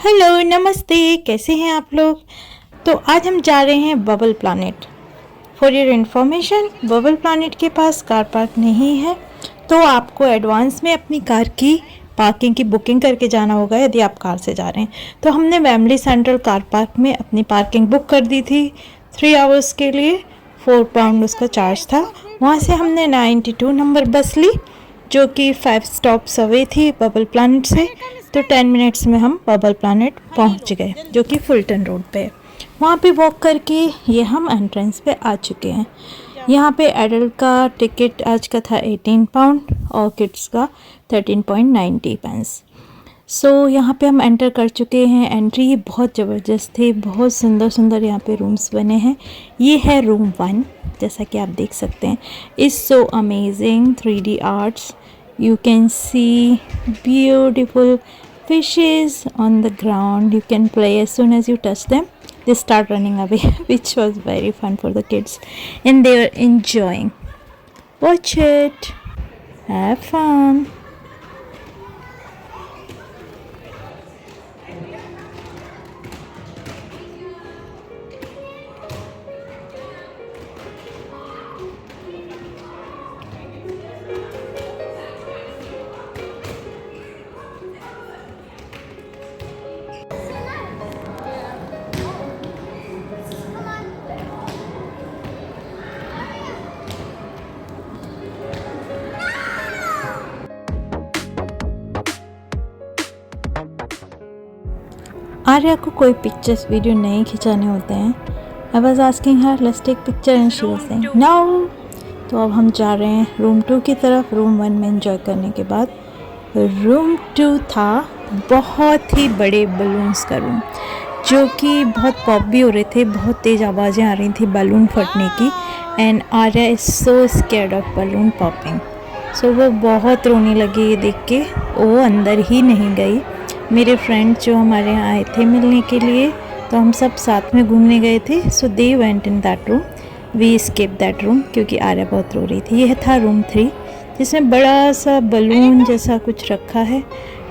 Hello नमस्ते, कैसे हैं आप लोग। तो आज हम जा रहे हैं bubble planet. For your information, bubble planet के पास कार पार्क नहीं है, तो आपको एडवांस में अपनी कार की पार्किंग की बुकिंग करके जाना होगा यदि आप कार से जा रहे हैं। तो हमने वेम्बली सेंट्रल कार पार्क में अपनी पार्किंग बुक कर दी थी 3 आवर्स के लिए। £4 उसका चार्ज था। वहाँ से हमने 92 नंबर बस ली जो कि 5 स्टॉप्स अवे थी बबल प्लानेट से। तो 10 मिनट्स में हम बबल प्लानेट पहुंच गए जो कि फुलटन रोड पे है। वहाँ पे वॉक करके ये हम एंट्रेंस पे आ चुके हैं। यहाँ पे एडल्ट का टिकट आज का था £18 और किड्स का 13.90। सो यहाँ पे हम एंटर कर चुके हैं। एंट्री बहुत ज़बरदस्त थी, बहुत सुंदर सुंदर यहाँ पे रूम्स बने हैं। ये है रूम 1, जैसा कि आप देख सकते हैं। Is so amazing 3D arts. You can see beautiful fishes on the ground. You can play as soon as you touch them. They start running away, which was very fun for the kids, and they were enjoying. Watch it. Have fun. Arya को कोई pictures video नहीं खिंचाने होते हैं। I was asking her let's take picture and she was saying no. तो अब हम जा रहे हैं रूम 2 की तरफ। रूम 1 में एंजॉय करने के बाद रूम 2 था बहुत ही बड़े बलून्स का रूम, जो कि बहुत पॉप भी हो रहे थे। बहुत तेज़ आवाज़ें आ रही थी बलून फटने की। And Arya is so scared of balloon popping. So वो बहुत रोने लगी ये देख के, वो अंदर ही नहीं गई। मेरे फ्रेंड जो हमारे यहाँ आए थे मिलने के लिए, तो हम सब साथ में घूमने गए थे। So they went in that room, we skip that room क्योंकि आर्या बहुत रो रही थी। यह था रूम 3, जिसमें बड़ा सा बलून जैसा कुछ रखा है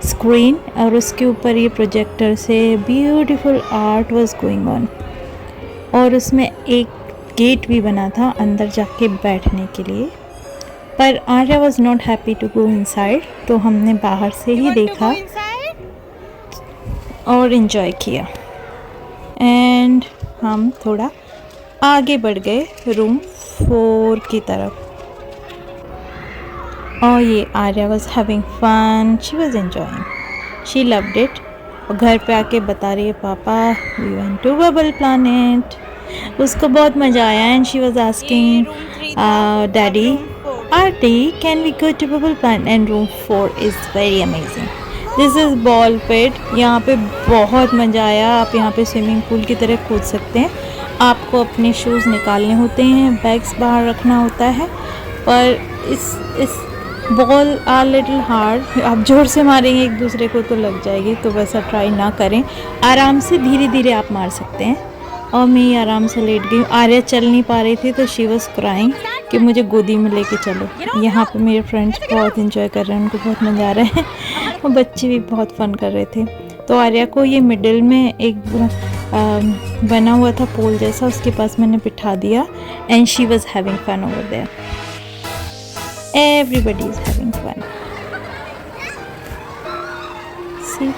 स्क्रीन, और उसके ऊपर ये प्रोजेक्टर से beautiful art was going on. और उसमें एक गेट भी बना था अंदर जाके बैठने के लिए, पर Arya was not happy to go inside, तो हमने बाहर से ही देखा और इन्जॉय किया। एंड हम थोड़ा आगे बढ़ गए रूम 4 की तरफ। और ये Arya was having fun, she was enjoying, she loved it. और घर पे आके बता रही है पापा we went to bubble planet, उसको बहुत मज़ा आया। And she was asking daddy aunty can we go to bubble planet, and room 4 is very amazing. This is ball pit. यहाँ पे बहुत मज़ा आया। आप यहाँ पे स्विमिंग पूल की तरह कूद सकते हैं। आपको अपने शूज़ निकालने होते हैं, बैग्स बाहर रखना होता है, पर इस बॉल आर लिटिल हार्ड। आप जोर से मारेंगे एक दूसरे को तो लग जाएगी, तो वैसा ट्राई ना करें। आराम से धीरे धीरे आप मार सकते हैं। और मैं आराम से लेट गई। आर्या चल नहीं पा रही थी, तो शी वॉज क्राइंग कि मुझे गोदी में लेके चलो। यहाँ पे मेरे फ्रेंड्स बहुत इंजॉय कर रहे हैं, उनको बहुत मज़ा आ रहा है। और बच्चे भी बहुत फन कर रहे थे। तो आर्या को ये मिडिल में एक बना हुआ था पोल जैसा, उसके पास मैंने बिठा दिया। And she was having fun over there. Everybody is having fun. See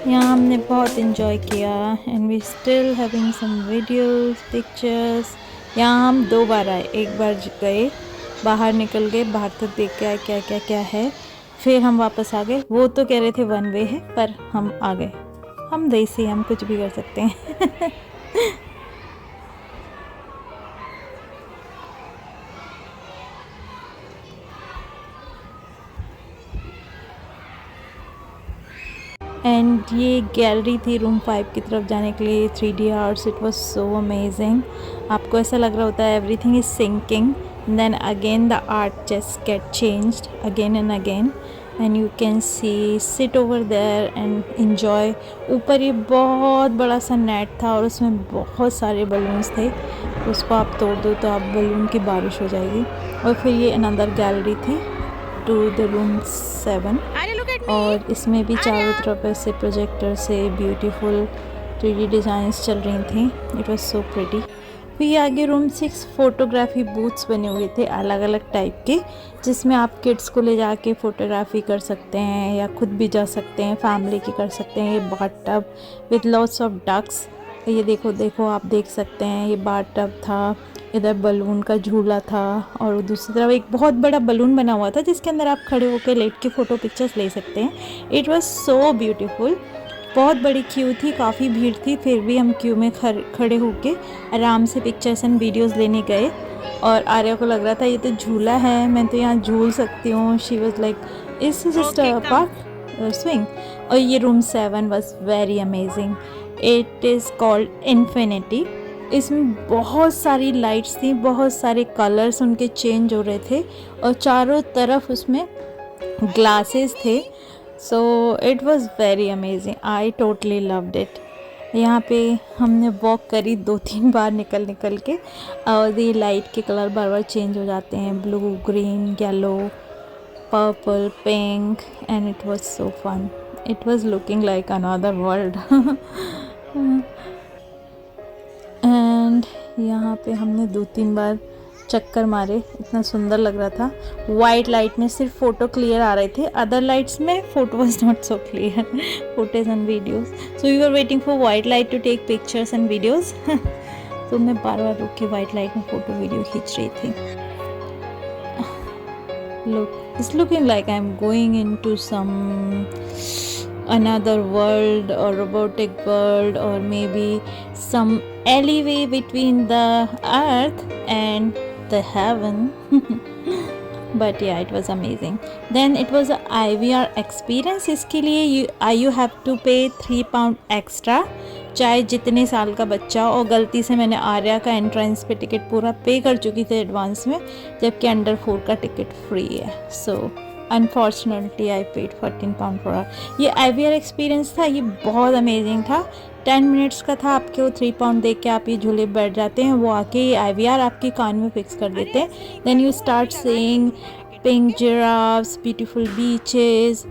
यहाँ हमने बहुत इन्जॉय किया। And we still having some videos pictures. यहाँ हम 2 बार आए, एक बार गए बाहर, निकल गए बाहर तक, देख के आए क्या क्या क्या है, फिर हम वापस आ गए। वो तो कह रहे थे 1 वे है, पर हम आ गए। हम देसी, हम कुछ भी कर सकते हैं। एंड ये गैलरी थी रूम 5 की तरफ जाने के लिए। 3D arts, it was so amazing. आपको ऐसा लग रहा होता है everything is sinking, then again the art just get changed again and again. And you can see sit over there and enjoy. ऊपर ये बहुत बड़ा सा नेट था और उसमें बहुत सारे बलून्स थे, उसको आप तोड़ दो तो आप बलून की बारिश हो जाएगी। और फिर ये अनदर गैलरी थी टू द रूम 7 और इसमें भी चारों तरफ ऐसे प्रोजेक्टर से ब्यूटीफुल 3D डिज़ाइंस चल रही थी। It was so pretty. फिर आगे रूम 6 फोटोग्राफी बूथ्स बने हुए थे अलग अलग टाइप के, जिसमें आप किड्स को ले जाके फ़ोटोग्राफी कर सकते हैं या खुद भी जा सकते हैं, फैमिली की कर सकते हैं। ये bathtub with lots of ducks, ये देखो आप देख सकते हैं। ये बाथटब था, इधर बलून का झूला था और दूसरी तरफ एक बहुत बड़ा बलून बना हुआ था जिसके अंदर आप खड़े होकर लेट के फ़ोटो पिक्चर्स ले सकते हैं। It was so beautiful. बहुत बड़ी क्यू थी, काफ़ी भीड़ थी, फिर भी हम क्यू में खड़े होके आराम से पिक्चर्स एंड वीडियोस लेने गए। और आर्या को लग रहा था ये तो झूला है, मैं तो यहाँ झूल सकती हूँ। She was like it's just a park swing. और ये room 7 was very amazing. It is called infinity. इसमें बहुत सारी लाइट्स थी, बहुत सारे कलर्स उनके चेंज हो रहे थे और चारों तरफ उसमें ग्लासेस थे। So it was very amazing, I totally loved it. यहाँ पे हमने वॉक करी 2-3 बार निकल के और ये लाइट के कलर बार बार चेंज हो जाते हैं, blue, green, yellow, purple, pink, and it was so fun. It was looking like another world. And यहाँ पे हमने 2-3 बार चक्कर मारे, इतना सुंदर लग रहा था। वाइट लाइट में सिर्फ फ़ोटो क्लियर आ रहे थे, अदर लाइट्स में photo was not so clear, photos and videos. So we are waiting for white light to take pictures and videos. तो मैं बार बार रुक के वाइट लाइट में फ़ोटो वीडियो खींच रही थी। Look, it's looking like I'm going into some another world or robotic world or maybe some alleyway between the earth and the heaven. But yeah, it was amazing. Then it was a IVR experience. इसके लिए you have to pay £3 extra, चाहे जितने साल का बच्चा। और गलती से मैंने आर्या का एंट्रेंस पे टिकट पूरा पे कर चुकी थी एडवांस में, जबकि अंडर 4 का टिकट फ्री है। So unfortunately I paid £14 for hour. ये IVR एक्सपीरियंस था, ये बहुत अमेजिंग था। 10 मिनट्स का था, आपके वो £3 दे के आप ये झूले बैठ जाते हैं, वो आके ये IVR आपके कान में फिक्स कर देते हैं। Then you start seeing pink giraffes, beautiful beaches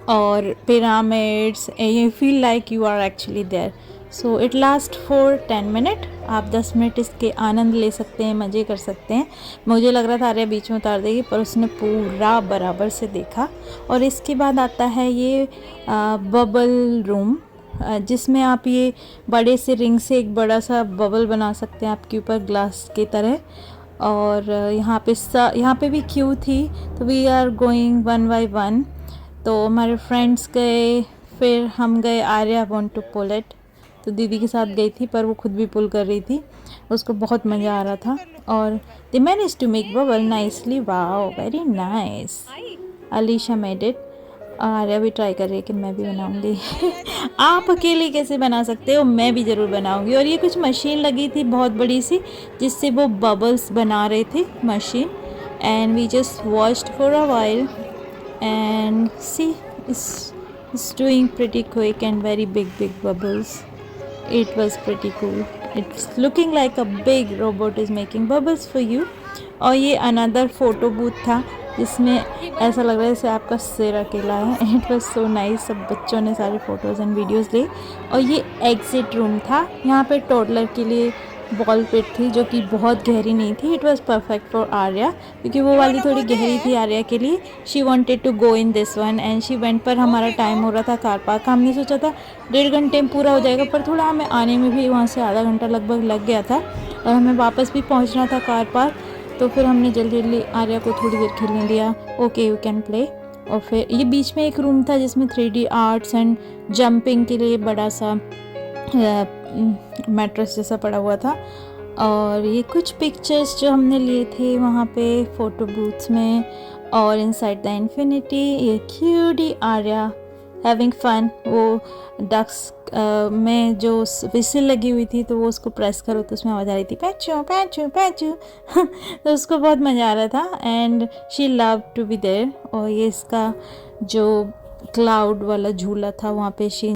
और pyramids. You feel like you are actually there. So it last for 10 minute. आप 10 मिनट इसके आनंद ले सकते हैं, मज़े कर सकते हैं। मुझे लग रहा था आर्या बीच में उतार देगी, पर उसने पूरा बराबर से देखा। और इसके बाद आता है ये बबल रूम, जिसमें आप ये बड़े से रिंग से एक बड़ा सा बबल बना सकते हैं आपके ऊपर ग्लास की तरह। और यहाँ पे भी क्यू थी, तो वी आर गोइंग 1 by 1। तो हमारे फ्रेंड्स गए, फिर हम गए। Arya want to pull it, तो दीदी के साथ गई थी, पर वो खुद भी पुल कर रही थी, उसको बहुत मज़ा आ रहा था। और they manage to make bubble nicely. Wow, very nice. Alisha made it. Arya भी ट्राई कर रही है कि मैं भी बनाऊंगी। आप अकेले कैसे बना सकते हो, मैं भी ज़रूर बनाऊंगी। और ये कुछ मशीन लगी थी बहुत बड़ी सी, जिससे वो बबल्स बना रहे थे machine. And we just watched for a while and see, it's doing pretty quick and very big bubbles. It was pretty cool. It's looking like a big robot is making bubbles for you. और ये another photo booth था, जिसमें ऐसा लग रहा है जैसे आपका सिर अकेला है। It was so nice। सब बच्चों ने सारे फोटोज़ एंड वीडियोज़ ले। और ये एग्जिट रूम था, यहाँ पे टोडलर के लिए बॉल पिट थी, जो कि बहुत गहरी नहीं थी। It was perfect for Arya, क्योंकि वो वाली थोड़ी गहरी थी आर्या के लिए। She wanted to go in this one and she went. पर हमारा टाइम हो रहा था कार पार्क का, हमने सोचा था 1.5 घंटे में पूरा हो जाएगा, पर थोड़ा हमें आने में भी वहाँ से आधा घंटा लगभग लग गया था और हमें वापस भी पहुँचना था कार पार्क। तो फिर हमने जल्दी आर्या को थोड़ी देर खेलने दिया। Okay, you can play. और फिर ये बीच में एक रूम था जिसमें 3D आर्ट्स एंड जंपिंग के लिए बड़ा सा मैट्रेस जैसा पड़ा हुआ था। और ये कुछ पिक्चर्स जो हमने लिए थे वहाँ पे फ़ोटो बूथ्स में। और इनसाइड द इन्फिनिटी ये क्यूटी आर्या हैविंग फन। वो डक्स में जो विसिल लगी हुई थी तो वो उसको प्रेस करो तो उसमें आवाज़ आ रही थी पैचू पैचू पैचू तो उसको बहुत मज़ा आ रहा था and she love to be there. और ये इसका जो क्लाउड वाला झूला था वहाँ पे शी